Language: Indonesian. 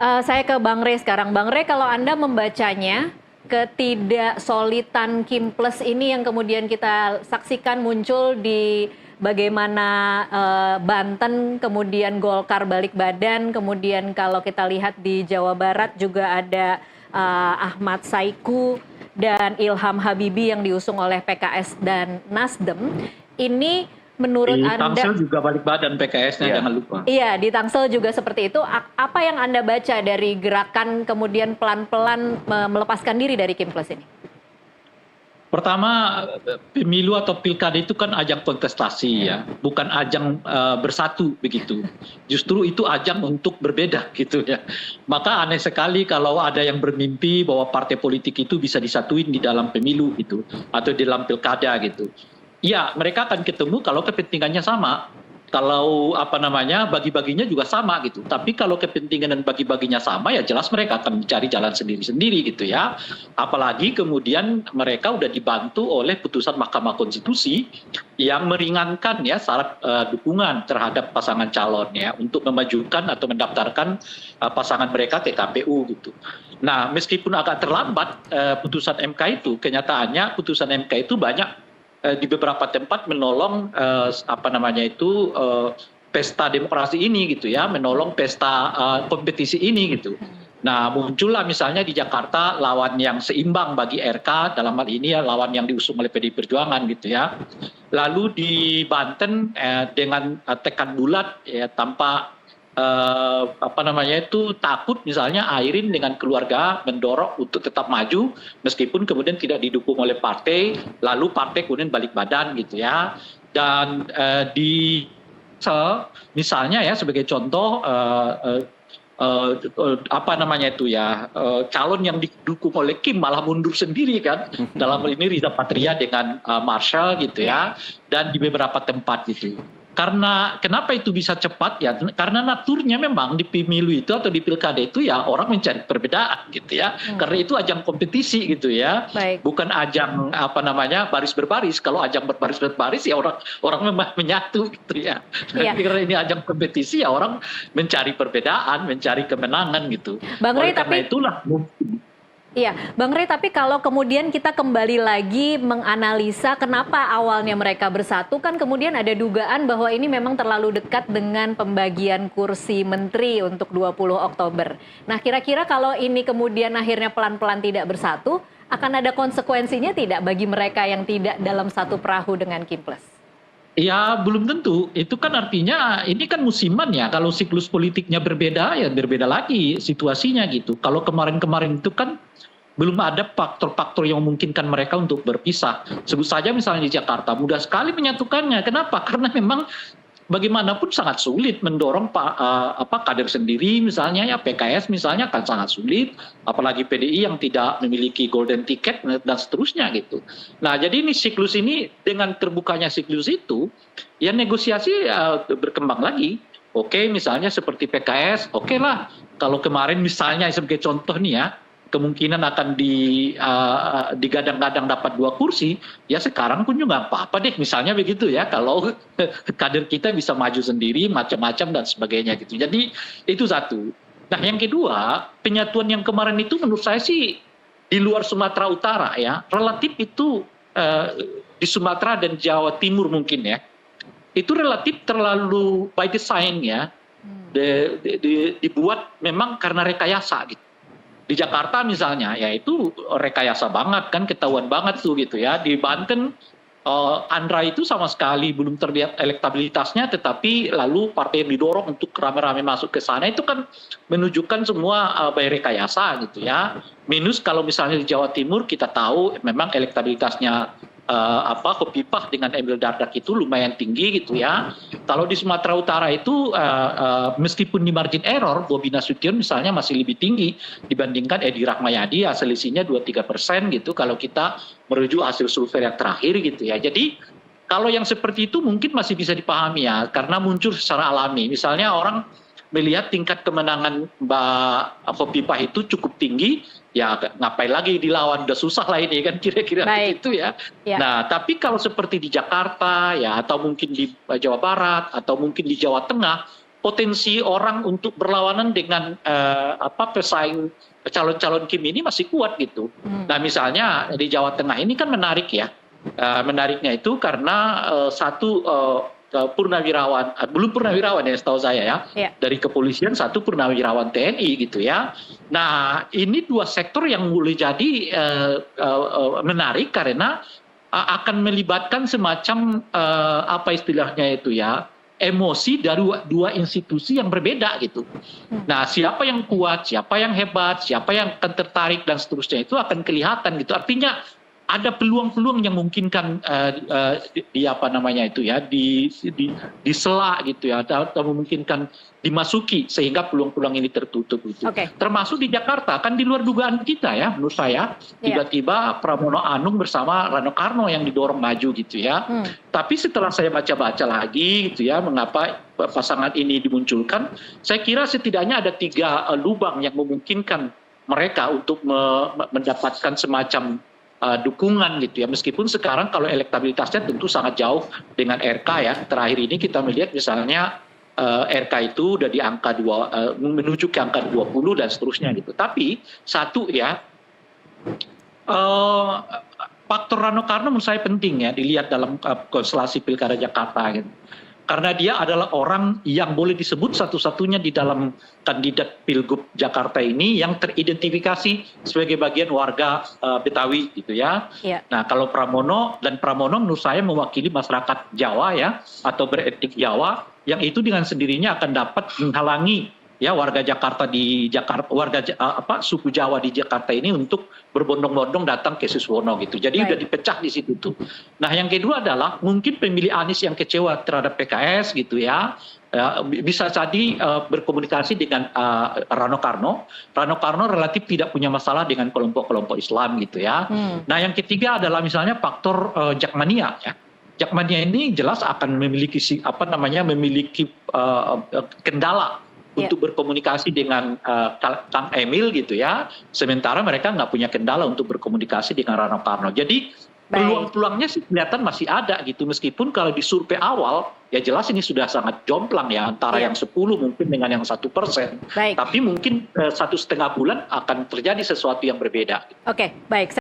Saya ke Bang Rey sekarang. Bang Rey, kalau Anda membacanya, ketidaksolidan Kimples ini yang kemudian kita saksikan muncul di bagaimana Banten, kemudian Golkar balik badan, kemudian kalau kita lihat di Jawa Barat juga ada Ahmad Saiku dan Ilham Habibie yang diusung oleh PKS dan Nasdem. Ini menurut Di Anda, Tangsel juga balik badan PKS-nya, jangan lupa. iya, di Tangsel juga seperti itu. Apa yang Anda baca dari gerakan kemudian pelan-pelan melepaskan diri dari Kimples ini? Pertama, pemilu atau pilkada itu kan ajang kontestasi ya, bukan ajang bersatu begitu. Justru itu ajang untuk berbeda gitu ya. Maka aneh sekali kalau ada yang bermimpi bahwa partai politik itu bisa disatuin di dalam pemilu gitu, atau di dalam pilkada gitu. Iya, mereka akan ketemu kalau kepentingannya sama. Kalau bagi-baginya juga sama gitu. Tapi kalau kepentingan dan bagi-baginya sama ya jelas mereka akan mencari jalan sendiri-sendiri gitu ya. Apalagi kemudian mereka udah dibantu oleh putusan Mahkamah Konstitusi yang meringankan ya syarat dukungan terhadap pasangan calon ya untuk memajukan atau mendaftarkan pasangan mereka ke KPU gitu. Nah, meskipun agak terlambat putusan MK itu, kenyataannya putusan MK itu banyak di beberapa tempat menolong pesta demokrasi ini gitu ya, menolong pesta kompetisi ini gitu. Nah, muncullah misalnya di Jakarta lawan yang seimbang bagi RK, dalam hal ini ya lawan yang diusung oleh PDI Perjuangan gitu ya. Lalu di Banten dengan tekad bulat ya tanpa takut misalnya Airin dengan keluarga mendorong untuk tetap maju meskipun kemudian tidak didukung oleh partai, lalu partai kemudian balik badan gitu ya. Dan di misalnya ya sebagai contoh calon yang didukung oleh Kim malah mundur sendiri kan, dalam hal ini Riza Patria dengan Marshall gitu ya, dan di beberapa tempat gitu. Karena kenapa itu bisa cepat ya? Karena naturnya memang di pemilu itu atau di pilkada itu ya orang mencari perbedaan gitu ya. Karena itu ajang kompetisi gitu ya. Baik. Bukan ajang baris berbaris. Kalau ajang berbaris berbaris ya orang memang menyatu gitu ya. Iya. Karena ini ajang kompetisi ya orang mencari perbedaan, mencari kemenangan gitu. Bang Rey, karena itulah iya, Bang Rey, tapi kalau kemudian kita kembali lagi menganalisa kenapa awalnya mereka bersatu, kan kemudian ada dugaan bahwa ini memang terlalu dekat dengan pembagian kursi menteri untuk 20 Oktober. Nah, kira-kira kalau ini kemudian akhirnya pelan-pelan tidak bersatu, akan ada konsekuensinya tidak bagi mereka yang tidak dalam satu perahu dengan Kimples? Ya belum tentu, itu kan artinya ini kan musiman ya, kalau siklus politiknya berbeda ya berbeda lagi situasinya gitu. Kalau kemarin-kemarin itu kan belum ada faktor-faktor yang memungkinkan mereka untuk berpisah. Sebut saja misalnya di Jakarta, mudah sekali menyatukannya. Kenapa? Karena memang bagaimanapun sangat sulit mendorong kader sendiri misalnya ya, PKS misalnya kan sangat sulit, apalagi PDI yang tidak memiliki golden ticket dan seterusnya gitu. Nah, jadi ini siklus ini dengan terbukanya siklus itu ya negosiasi berkembang lagi. Oke, misalnya seperti PKS, oke lah kalau kemarin misalnya sebagai contoh nih ya, kemungkinan akan digadang-gadang dapat 2 kursi, ya sekarang pun juga nggak apa-apa deh, misalnya begitu ya, kalau kader kita bisa maju sendiri, macam-macam dan sebagainya gitu. Jadi itu satu. Nah yang kedua, penyatuan yang kemarin itu menurut saya sih di luar Sumatera Utara ya, relatif itu di Sumatera dan Jawa Timur mungkin ya, itu relatif terlalu by design ya, dibuat memang karena rekayasa gitu. Di Jakarta misalnya, ya itu rekayasa banget kan, ketahuan banget tuh gitu ya. Di Banten, Andra itu sama sekali belum terlihat elektabilitasnya, tetapi lalu partai yang didorong untuk rame-rame masuk ke sana itu kan menunjukkan semua by rekayasa gitu ya. Minus kalau misalnya di Jawa Timur kita tahu memang elektabilitasnya Khofifah dengan Emil Dardak itu lumayan tinggi gitu ya. Kalau di Sumatera Utara itu meskipun di margin error, Bobi Nasution misalnya masih lebih tinggi dibandingkan Edi Rahmayadi, selisihnya 2-3% gitu kalau kita merujuk hasil survei yang terakhir gitu ya. Jadi kalau yang seperti itu mungkin masih bisa dipahami ya, karena muncul secara alami. Misalnya orang melihat tingkat kemenangan Mbak Khofifah itu cukup tinggi, ya ngapain lagi dilawan, udah susah lah ini kan, kira-kira begitu ya. Nah tapi kalau seperti di Jakarta ya, atau mungkin di Jawa Barat atau mungkin di Jawa Tengah, potensi orang untuk berlawanan dengan pesaing calon-calon Kim ini masih kuat gitu. Nah misalnya di Jawa Tengah ini kan menarik ya. Menariknya itu karena satu purnawirawan, belum purnawirawan ya setahu saya ya, dari kepolisian, satu purnawirawan TNI gitu ya. Nah ini dua sektor yang boleh jadi menarik karena akan melibatkan semacam apa istilahnya itu ya, emosi dari dua institusi yang berbeda gitu. Nah siapa yang kuat, siapa yang hebat, siapa yang akan tertarik dan seterusnya itu akan kelihatan gitu. Artinya ada peluang-peluang yang memungkinkan di apa namanya itu ya, disela gitu ya, atau memungkinkan dimasuki sehingga peluang-peluang ini tertutup gitu. Termasuk di Jakarta kan di luar dugaan kita ya, menurut saya tiba-tiba Pramono Anung bersama Rano Karno yang didorong maju gitu ya. Tapi setelah saya baca-baca lagi gitu ya, mengapa pasangan ini dimunculkan, saya kira setidaknya ada 3 lubang yang memungkinkan mereka untuk mendapatkan semacam dukungan gitu ya, meskipun sekarang kalau elektabilitasnya tentu sangat jauh dengan RK ya. Terakhir ini kita melihat misalnya RK itu udah di angka menuju ke angka 20 dan seterusnya gitu. Tapi satu ya, faktor Rano Karno menurut saya penting ya dilihat dalam konstelasi Pilkada Jakarta gitu. Karena dia adalah orang yang boleh disebut satu-satunya di dalam kandidat Pilgub Jakarta ini yang teridentifikasi sebagai bagian warga Betawi gitu ya. Nah kalau Pramono menurut saya mewakili masyarakat Jawa ya, atau beretnik Jawa, yang itu dengan sendirinya akan dapat menghalangi ya warga Jakarta suku Jawa di Jakarta ini untuk berbondong-bondong datang ke Suswono gitu. Jadi udah dipecah di situ tuh. Nah yang kedua adalah mungkin pemilih Anies yang kecewa terhadap PKS gitu ya, bisa jadi berkomunikasi dengan Rano Karno. Rano Karno relatif tidak punya masalah dengan kelompok-kelompok Islam gitu ya. Nah yang ketiga adalah misalnya faktor Jakmania ya. Jakmania ini jelas akan memiliki kendala untuk berkomunikasi dengan Kang Emil gitu ya, sementara mereka nggak punya kendala untuk berkomunikasi dengan Rano Karno. Jadi peluang-peluangnya sih kelihatan masih ada gitu, meskipun kalau di survei awal ya jelas ini sudah sangat jomplang ya, antara yang 10 mungkin dengan yang 1%. Tapi mungkin 1,5 bulan akan terjadi sesuatu yang berbeda. Oke, baik.